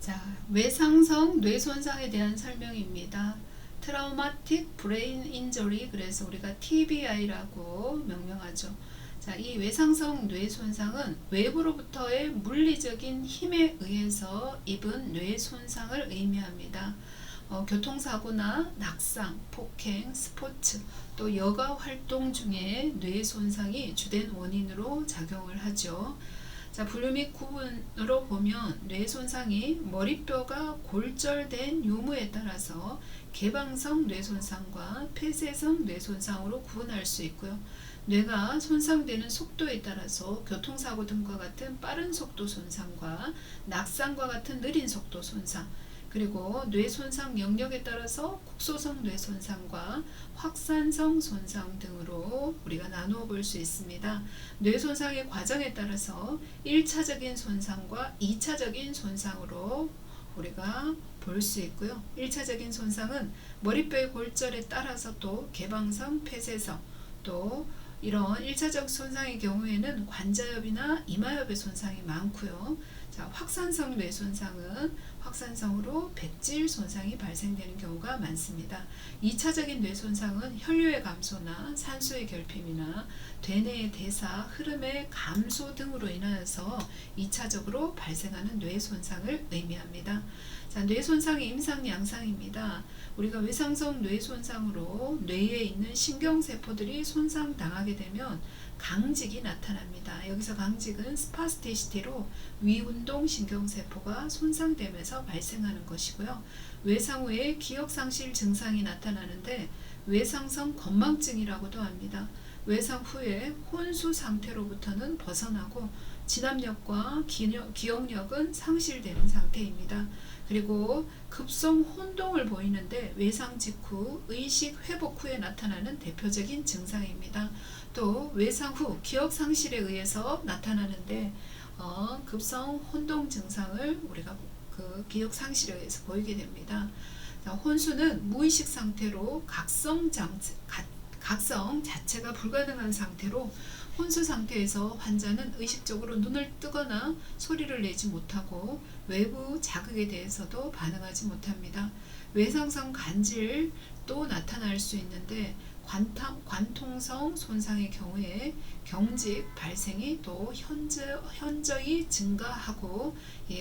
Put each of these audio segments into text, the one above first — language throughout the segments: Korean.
자, 외상성 뇌손상에 대한 설명입니다. 트라우마틱 브레인 인저리, 그래서 우리가 TBI라고 명명하죠. 자, 이 외상성 뇌손상은 외부로부터의 물리적인 힘에 의해서 입은 뇌손상을 의미합니다. 교통사고나 낙상, 폭행, 스포츠, 또 여가 활동 중에 뇌손상이 주된 원인으로 작용을 하죠. 자, 분류 및 구분으로 보면 뇌손상이 머리뼈가 골절된 유무에 따라서 개방성 뇌손상과 폐쇄성 뇌손상으로 구분할 수 있고요. 뇌가 손상되는 속도에 따라서 교통사고 등과 같은 빠른 속도 손상과 낙상과 같은 느린 속도 손상, 그리고 뇌손상 영역에 따라서 국소성 뇌손상과 확산성 손상 등으로 우리가 나누어 볼 수 있습니다. 뇌손상의 과정에 따라서 1차적인 손상과 2차적인 손상으로 우리가 볼 수 있고요. 1차적인 손상은 머리뼈의 골절에 따라서 또 개방성, 폐쇄성, 또 이런 1차적 손상의 경우에는 관자엽이나 이마엽의 손상이 많고요. 자, 확산성 뇌손상은 확산성으로 백질 손상이 발생되는 경우가 많습니다. 2차적인 뇌손상은 혈류의 감소나 산소의 결핍이나 대뇌의 대사, 흐름의 감소 등으로 인하여서 2차적으로 발생하는 뇌손상을 의미합니다. 자, 뇌손상의 임상 양상입니다. 우리가 외상성 뇌손상으로 뇌에 있는 신경세포들이 손상당하게 되면 강직이 나타납니다. 여기서 강직은 스파스티시티로 위운동 신경세포가 손상되면서 발생하는 것이고요. 외상 후에 기억상실 증상이 나타나는데 외상성 건망증이라고도 합니다. 외상 후에 혼수 상태로부터는 벗어나고 진압력과 기억력은 상실되는 상태입니다. 그리고 급성 혼동을 보이는데 외상 직후 의식 회복 후에 나타나는 대표적인 증상입니다. 또 외상 후 기억 상실에 의해서 나타나는데 급성 혼동 증상을 우리가 그 기억 상실에 의해서 보이게 됩니다. 자, 혼수는 무의식 상태로 각성 자체가 불가능한 상태로 혼수 상태에서 환자는 의식적으로 눈을 뜨거나 소리를 내지 못하고 외부 자극에 대해서도 반응하지 못합니다. 외상성 간질도 나타날 수 있는데 관통성 손상의 경우에 경직 발생이 또 현저히 증가하고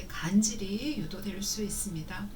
간질이 유도될 수 있습니다.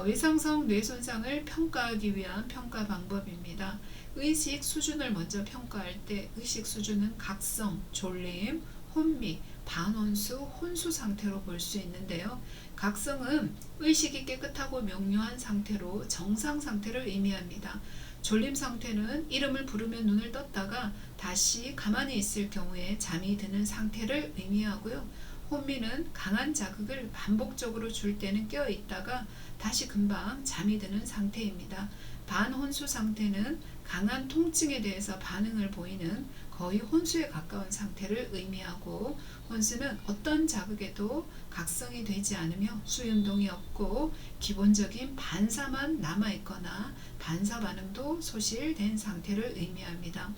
외상성 뇌손상을 평가하기 위한 평가 방법입니다. 의식 수준을 먼저 평가할 때 의식 수준은 각성, 졸림, 혼미, 반혼수, 혼수 상태로 볼 수 있는데요. 각성은 의식이 깨끗하고 명료한 상태로 정상 상태를 의미합니다. 졸림 상태는 이름을 부르면 눈을 떴다가 다시 가만히 있을 경우에 잠이 드는 상태를 의미하고요. 혼미는 강한 자극을 반복적으로 줄 때는 깨어 있다가 다시 금방 잠이 드는 상태입니다. 반혼수 상태는 강한 통증에 대해서 반응을 보이는 거의 혼수에 가까운 상태를 의미하고, 혼수는 어떤 자극에도 각성이 되지 않으며 수윤동이 없고 기본적인 반사만 남아있거나 반사 반응도 소실된 상태를 의미합니다.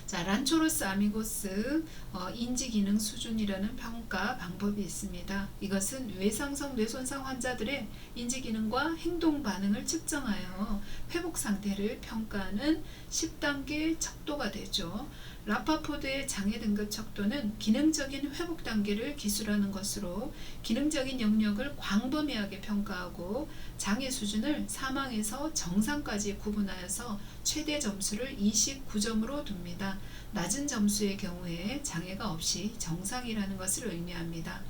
자, 란초로스 아미고스 인지기능 수준이라는 평가 방법이 있습니다. 이것은 외상성 뇌손상 환자들의 인지기능과 행동 반응을 측정하여 회복 상태를 평가하는 10단계 척도가 되죠. 라파포드의 장애 등급 척도는 기능적인 회복 단계를 기술하는 것으로 기능적인 영역을 광범위하게 평가하고 장애 수준을 사망에서 정상까지 구분하여서 최대 점수를 29점으로 둡니다. 낮은 점수의 경우에 장애가 없이 정상이라는 것을 의미합니다.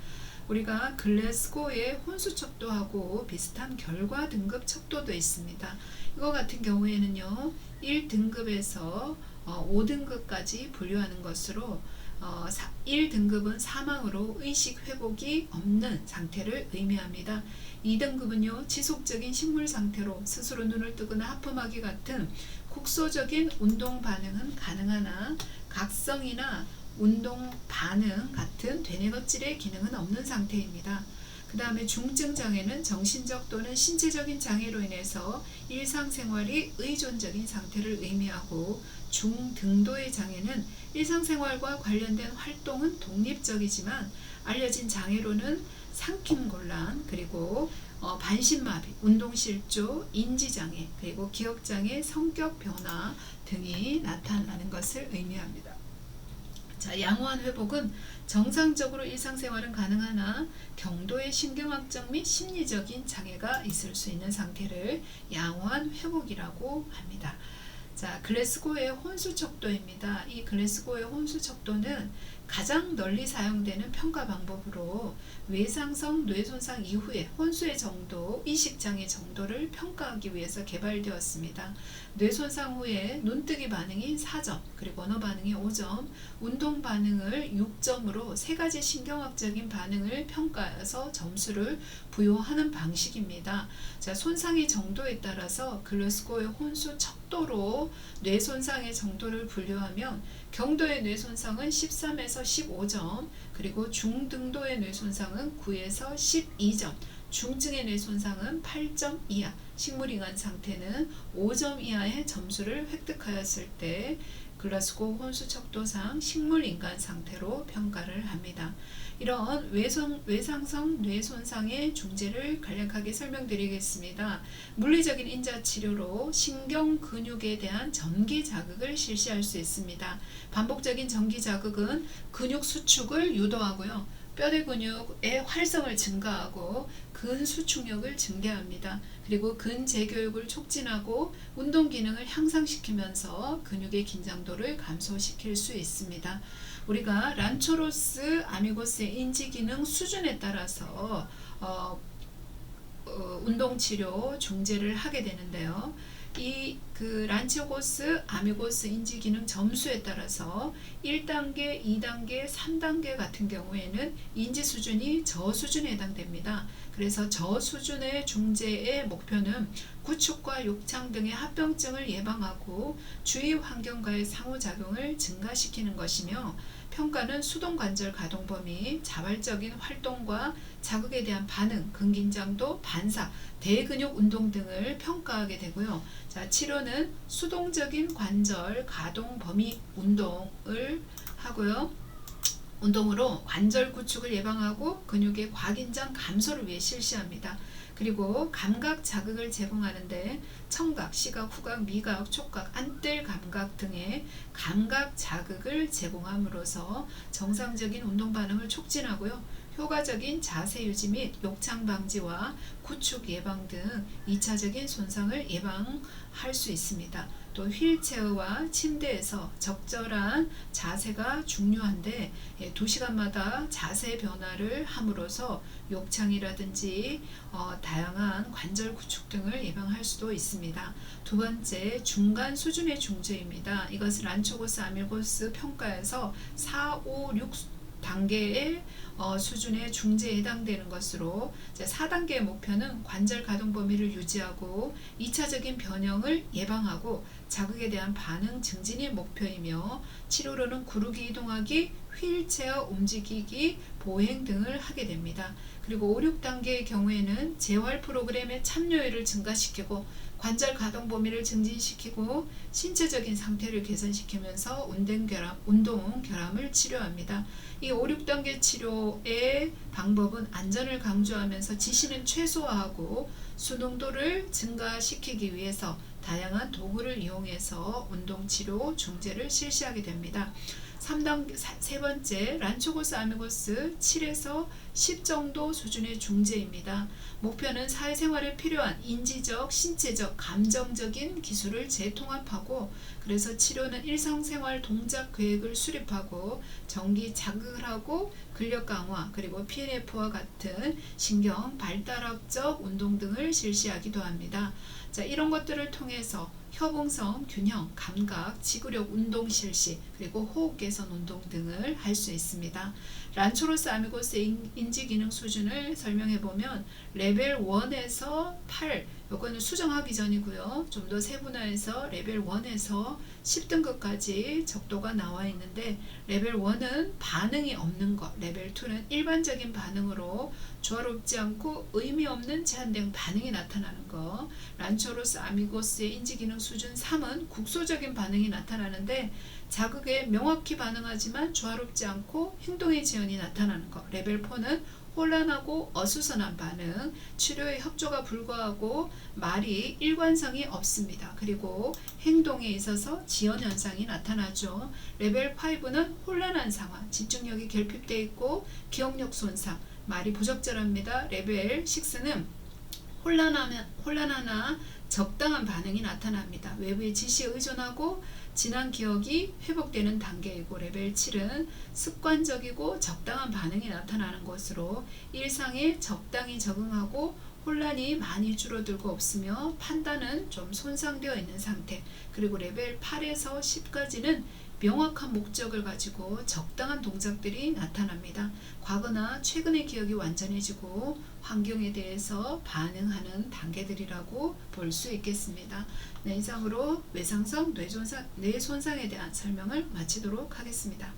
우리가 글래스고의 혼수 척도하고 비슷한 결과 등급 척도도 있습니다. 이거 같은 경우에는요, 1등급에서 5등급까지 분류하는 것으로 1등급은 사망으로 의식 회복이 없는 상태를 의미합니다. 2등급은요, 지속적인 식물 상태로 스스로 눈을 뜨거나 하품하기 같은 국소적인 운동 반응은 가능하나 각성이나 운동 반응 같은 되뇌거질의 기능은 없는 상태입니다. 그 다음에 중증 장애는 정신적 또는 신체적인 장애로 인해서 일상생활이 의존적인 상태를 의미하고, 중등도의 장애는 일상생활과 관련된 활동은 독립적이지만 알려진 장애로는 삼킴 곤란, 그리고 반신마비, 운동실조, 인지장애, 그리고 기억장애, 성격 변화 등이 나타나는 것을 의미합니다. 자, 양호한 회복은 정상적으로 일상생활은 가능하나 경도의 신경학적 및 심리적인 장애가 있을 수 있는 상태를 양호한 회복이라고 합니다. 자, 글래스고의 혼수 척도입니다. 이 글래스고의 혼수 척도는 가장 널리 사용되는 평가 방법으로 외상성 뇌손상 이후에 혼수의 정도, 이식장애 정도를 평가하기 위해서 개발되었습니다. 뇌손상 후에 눈뜨기 반응이 4점, 그리고 언어 반응이 5점, 운동 반응을 6점으로 세 가지 신경학적인 반응을 평가해서 점수를 부여하는 방식입니다. 자, 손상의 정도에 따라서 글래스고의 혼수 척도로 뇌손상의 정도를 분류하면 경도의 뇌손상은 13에서 15점, 그리고 중등도의 뇌손상은 9에서 12점, 중증의 뇌손상은 8점 이하, 식물인간 상태는 5점 이하의 점수를 획득하였을 때 글래스고 혼수 척도상 식물인간 상태로 평가를 합니다. 이런 외상성 뇌손상의 중재를 간략하게 설명드리겠습니다. 물리적인 인자치료로 신경근육에 대한 전기 자극을 실시할 수 있습니다. 반복적인 전기 자극은 근육 수축을 유도하고요. 뼈대 근육의 활성을 증가하고 근수축력을 증대합니다. 그리고 근재교육을 촉진하고 운동 기능을 향상시키면서 근육의 긴장도를 감소시킬 수 있습니다. 우리가 란초로스 아미고스의 인지기능 수준에 따라서 운동치료 중재를 하게 되는데요. 란초고스 아미고스 인지기능 점수에 따라서 1단계, 2단계, 3단계 같은 경우에는 인지 수준이 저수준에 해당됩니다. 그래서 저수준의 중재의 목표는 구축과 욕창 등의 합병증을 예방하고 주위 환경과의 상호작용을 증가시키는 것이며, 평가는 수동관절 가동 범위, 자발적인 활동과 자극에 대한 반응, 근긴장도, 반사, 대근육 운동 등을 평가하게 되고요. 자, 치료는 수동적인 관절 가동 범위 운동을 하고요. 운동으로 관절 구축을 예방하고 근육의 과긴장 감소를 위해 실시합니다. 그리고 감각 자극을 제공하는데 청각, 시각, 후각, 미각, 촉각, 안뜰 감각 등의 감각 자극을 제공함으로써 정상적인 운동 반응을 촉진하고요. 효과적인 자세 유지 및 욕창 방지와 구축 예방 등 2차적인 손상을 예방할 수 있습니다. 또 휠체어와 침대에서 적절한 자세가 중요한데 2시간마다 자세 변화를 함으로써 욕창이라든지 다양한 관절 구축 등을 예방할 수도 있습니다. 두 번째, 중간 수준의 중재입니다. 이것은 란초고스 아밀고스 평가에서 4, 5, 6 단계의 수준의 중재에 해당되는 것으로 4단계의 목표는 관절 가동 범위를 유지하고 2차적인 변형을 예방하고 자극에 대한 반응 증진이 목표이며, 치료로는 구르기 이동하기, 휠체어 움직이기, 보행 등을 하게 됩니다. 그리고 5, 6단계의 경우에는 재활 프로그램의 참여율을 증가시키고 관절 가동 범위를 증진시키고 신체적인 상태를 개선시키면서 운동 결함을 치료합니다. 이 5, 6단계 치료의 방법은 안전을 강조하면서 지시는 최소화하고 수능도를 증가시키기 위해서 다양한 도구를 이용해서 운동치료 중재를 실시하게 됩니다. 세 번째, 란초고스 아미고스 7에서 10 정도 수준의 중재입니다. 목표는 사회생활에 필요한 인지적, 신체적, 감정적인 기술을 재통합하고, 그래서 치료는 일상생활 동작 계획을 수립하고 정기 자극을 하고 근력 강화, 그리고 PNF와 같은 신경 발달학적 운동 등을 실시하기도 합니다. 자, 이런 것들을 통해서 협응성, 균형, 감각, 지구력 운동 실시, 그리고 호흡 개선 운동 등을 할 수 있습니다. 란초로스 아미고스의 인지기능 수준을 설명해보면 레벨 1에서 8, 요거는 수정하기 전이고요. 좀 더 세분화해서 레벨 1에서 10등급까지 적도가 나와 있는데, 레벨 1은 반응이 없는 것, 레벨 2는 일반적인 반응으로 조화롭지 않고 의미 없는 제한된 반응이 나타나는 것, 란초로스 아미고스의 인지기능 수준 3은 국소적인 반응이 나타나는데 자극에 명확히 반응하지만 조화롭지 않고 행동의 지연이 나타나는 것, 레벨 4는 혼란하고 어수선한 반응, 치료에 협조가 불가하고 말이 일관성이 없습니다. 그리고 행동에 있어서 지연 현상이 나타나죠. 레벨 5는 혼란한 상황, 집중력이 결핍되어 있고 기억력 손상, 말이 부적절합니다. 레벨 6는 혼란하나 적당한 반응이 나타납니다. 외부의 지시에 의존하고 지난 기억이 회복되는 단계이고, 레벨 7은 습관적이고 적당한 반응이 나타나는 것으로 일상에 적당히 적응하고 혼란이 많이 줄어들고 없으며 판단은 좀 손상되어 있는 상태. 그리고 레벨 8에서 10까지는 명확한 목적을 가지고 적당한 동작들이 나타납니다. 과거나 최근의 기억이 완전해지고 환경에 대해서 반응하는 단계들이라고 볼 수 있겠습니다. 네, 이상으로 외상성 뇌 손상에 대한 설명을 마치도록 하겠습니다.